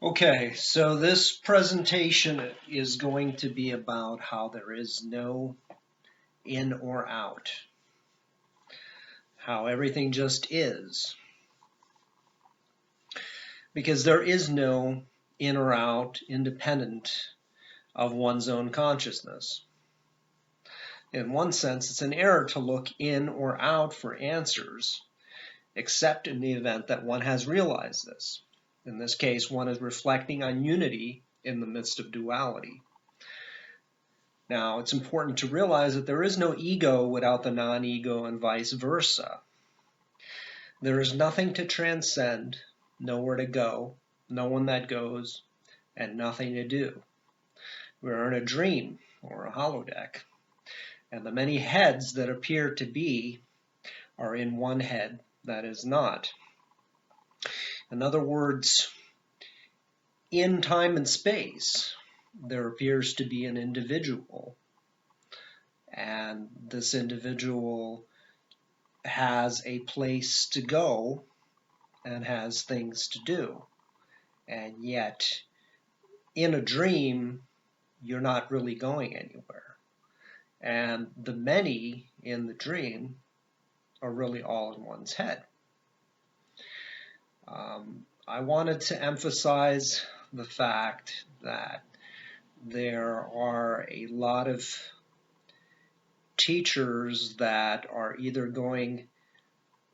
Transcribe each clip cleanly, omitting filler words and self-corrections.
Okay, so this presentation is going to be about how there is no in or out, how everything just is, because there is no in or out independent of one's own consciousness. In one sense, it's an error to look in or out for answers, except in the event that one has realized this. In this case, one is reflecting on unity in the midst of duality. Now, it's important to realize that there is no ego without the non-ego and vice versa. There is nothing to transcend, nowhere to go, no one that goes, and nothing to do. We're in a dream or a holodeck, and the many heads that appear to be are in one head that is not. In other words, in time and space, there appears to be an individual, and this individual has a place to go and has things to do. And yet, in a dream, you're not really going anywhere. And the many in the dream are really all in one's head. I wanted to emphasize the fact that there are a lot of teachers that are either going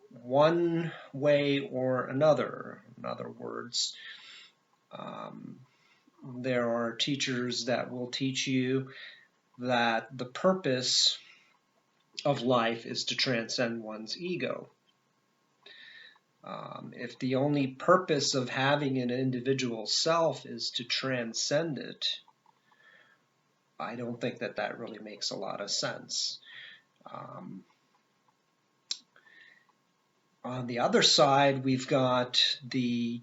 one way or another. In other words, there are teachers that will teach you that the purpose of life is to transcend one's ego. If the only purpose of having an individual self is to transcend it, I don't think that that really makes a lot of sense. On the other side, we've got the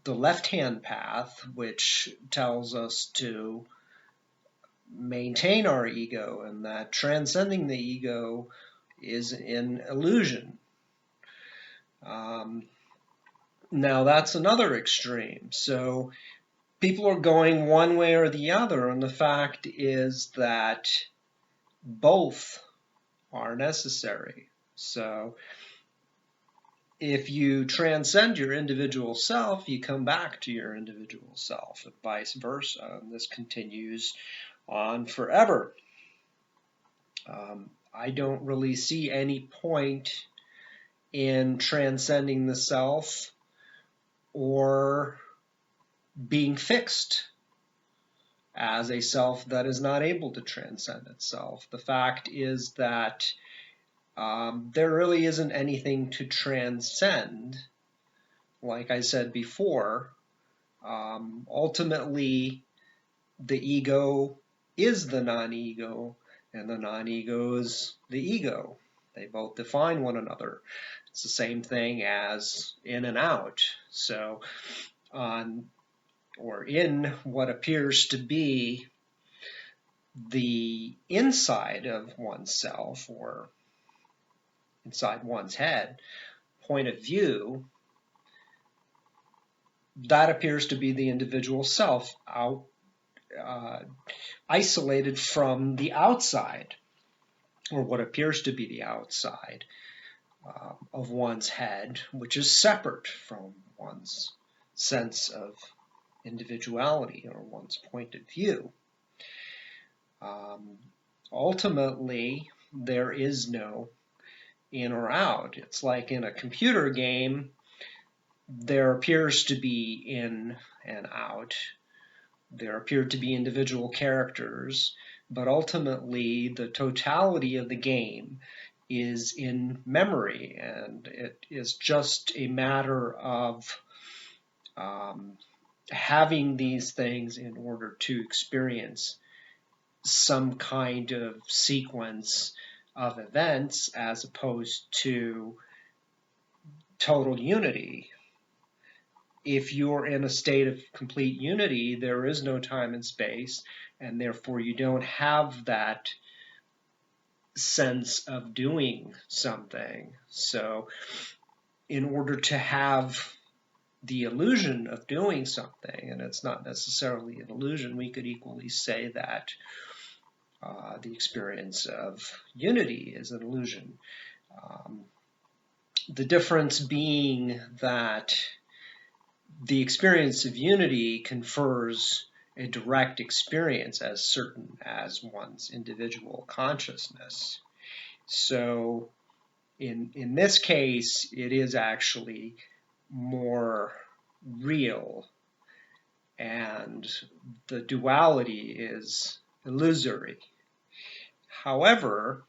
left-hand path, which tells us to maintain our ego and that transcending the ego is an illusion. Now that's another extreme. So people are going one way or the other, and the fact is that both are necessary. So if you transcend your individual self, you come back to your individual self, and vice versa. And this continues on forever. I don't really see any point in transcending the self or being fixed as a self that is not able to transcend itself. The fact is that there really isn't anything to transcend. Like I said before, ultimately the ego is the non-ego, and the non-ego is the ego. They both define one another. It's the same thing as in and out. So or in what appears to be the inside of oneself or inside one's head point of view, that appears to be the individual self isolated from the outside, or what appears to be the outside of one's head, which is separate from one's sense of individuality or one's point of view. Ultimately, there is no in or out. It's like in a computer game, there appears to be in and out. There appear to be individual characters, but ultimately the totality of the game is in memory, and it is just a matter of having these things in order to experience some kind of sequence of events as opposed to total unity. If you're in a state of complete unity, there is no time and space, and therefore you don't have that sense of doing something. So in order to have the illusion of doing something, and it's not necessarily an illusion. We could equally say that the experience of unity is an illusion. The difference being that the experience of unity confers a direct experience as certain as one's individual consciousness. So in this case, it is actually more real, and the duality is illusory. However,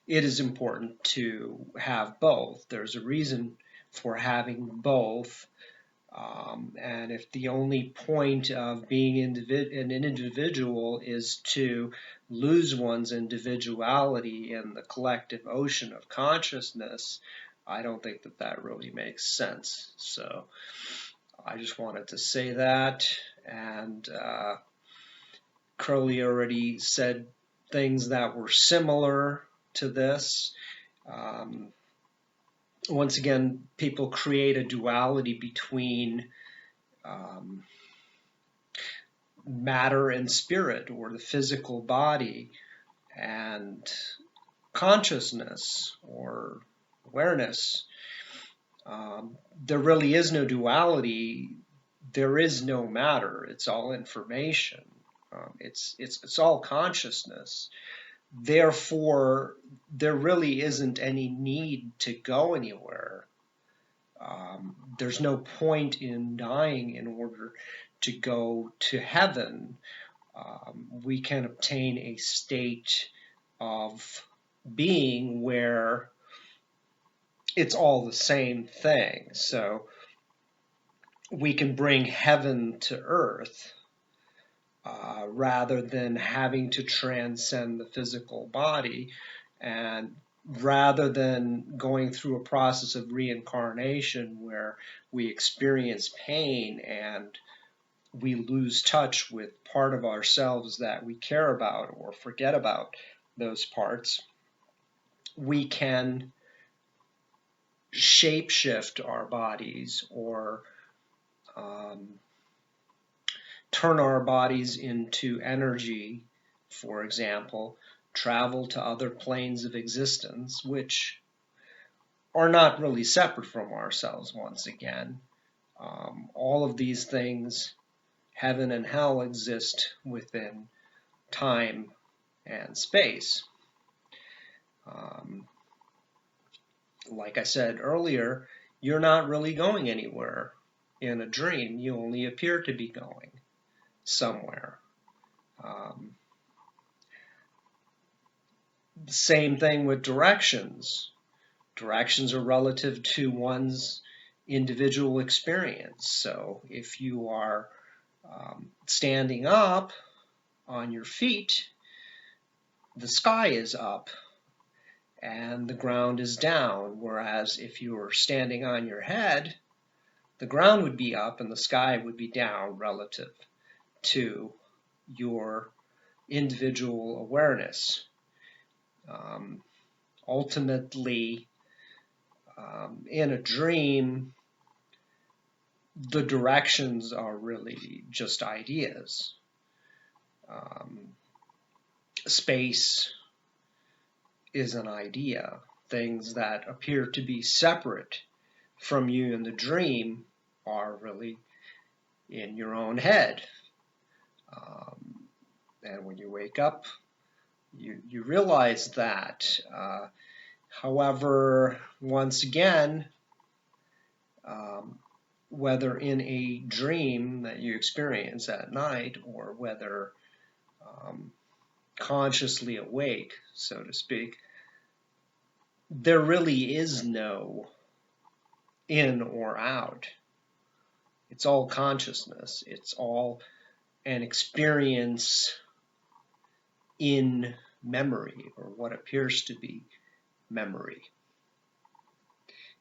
it is important to have both. There's a reason for having both. And if the only point of being an individual is to lose one's individuality in the collective ocean of consciousness, I don't think that that really makes sense. So I just wanted to say that. And Crowley already said things that were similar to this. Once again, people create a duality between matter and spirit, or the physical body and consciousness or awareness. There really is no duality. There is no matter. It's all information. It's all consciousness. Therefore, there really isn't any need to go anywhere. There's no point in dying in order to go to heaven. We can obtain a state of being where it's all the same thing. So we can bring heaven to earth rather than having to transcend the physical body, and rather than going through a process of reincarnation where we experience pain and we lose touch with part of ourselves that we care about or forget about those parts. We can shape-shift our bodies or turn our bodies into energy, for example, travel to other planes of existence, which are not really separate from ourselves once again. All of these things, heaven and hell, exist within time and space. Like I said earlier, you're not really going anywhere in a dream. You only appear to be going somewhere. The same thing with directions. Directions are relative to one's individual experience. So if you are standing up on your feet, the sky is up and the ground is down, whereas if you were standing on your head, the ground would be up and the sky would be down relative to your individual awareness. Ultimately, in a dream, the directions are really just ideas. Space is an idea. Things that appear to be separate from you in the dream are really in your own head. And when you wake up, you realize that. However, once again, whether in a dream that you experience at night or whether consciously awake, so to speak, there really is no in or out. It's all consciousness. It's all an experience in memory, or what appears to be memory.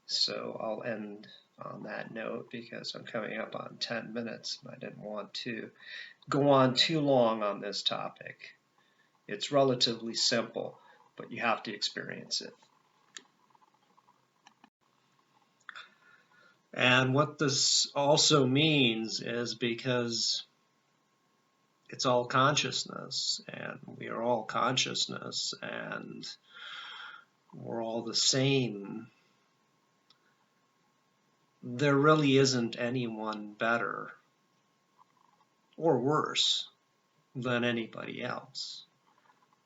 So I'll end on that note because I'm coming up on 10 minutes and I didn't want to go on too long on this topic. It's relatively simple, but you have to experience it. And what this also means is because it's all consciousness, and we are all consciousness, and we're all the same, there really isn't anyone better or worse than anybody else.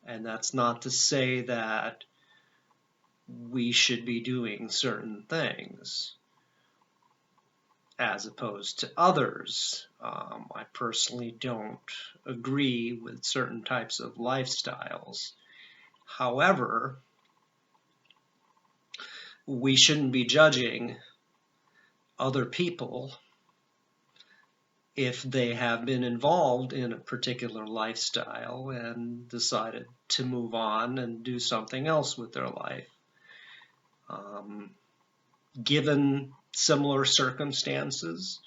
And that's not to say that we should be doing certain things as opposed to others. I personally don't agree with certain types of lifestyles. However, we shouldn't be judging other people if they have been involved in a particular lifestyle and decided to move on and do something else with their life. Given similar circumstances,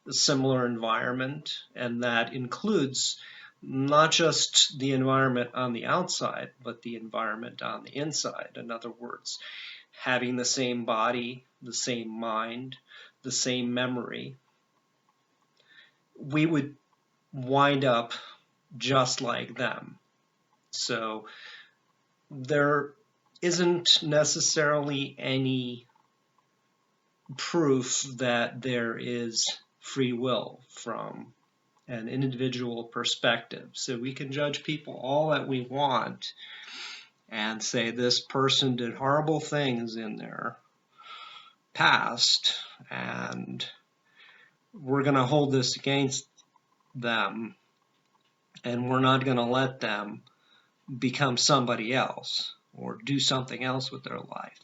a similar environment, and that includes not just the environment on the outside, but the environment on the inside. In other words, having the same body, the same mind, the same memory, we would wind up just like them. So there isn't necessarily any proof that there is free will from an individual perspective. So we can judge people all that we want and say this person did horrible things in their past, and we're going to hold this against them, and we're not going to let them become somebody else or do something else with their life.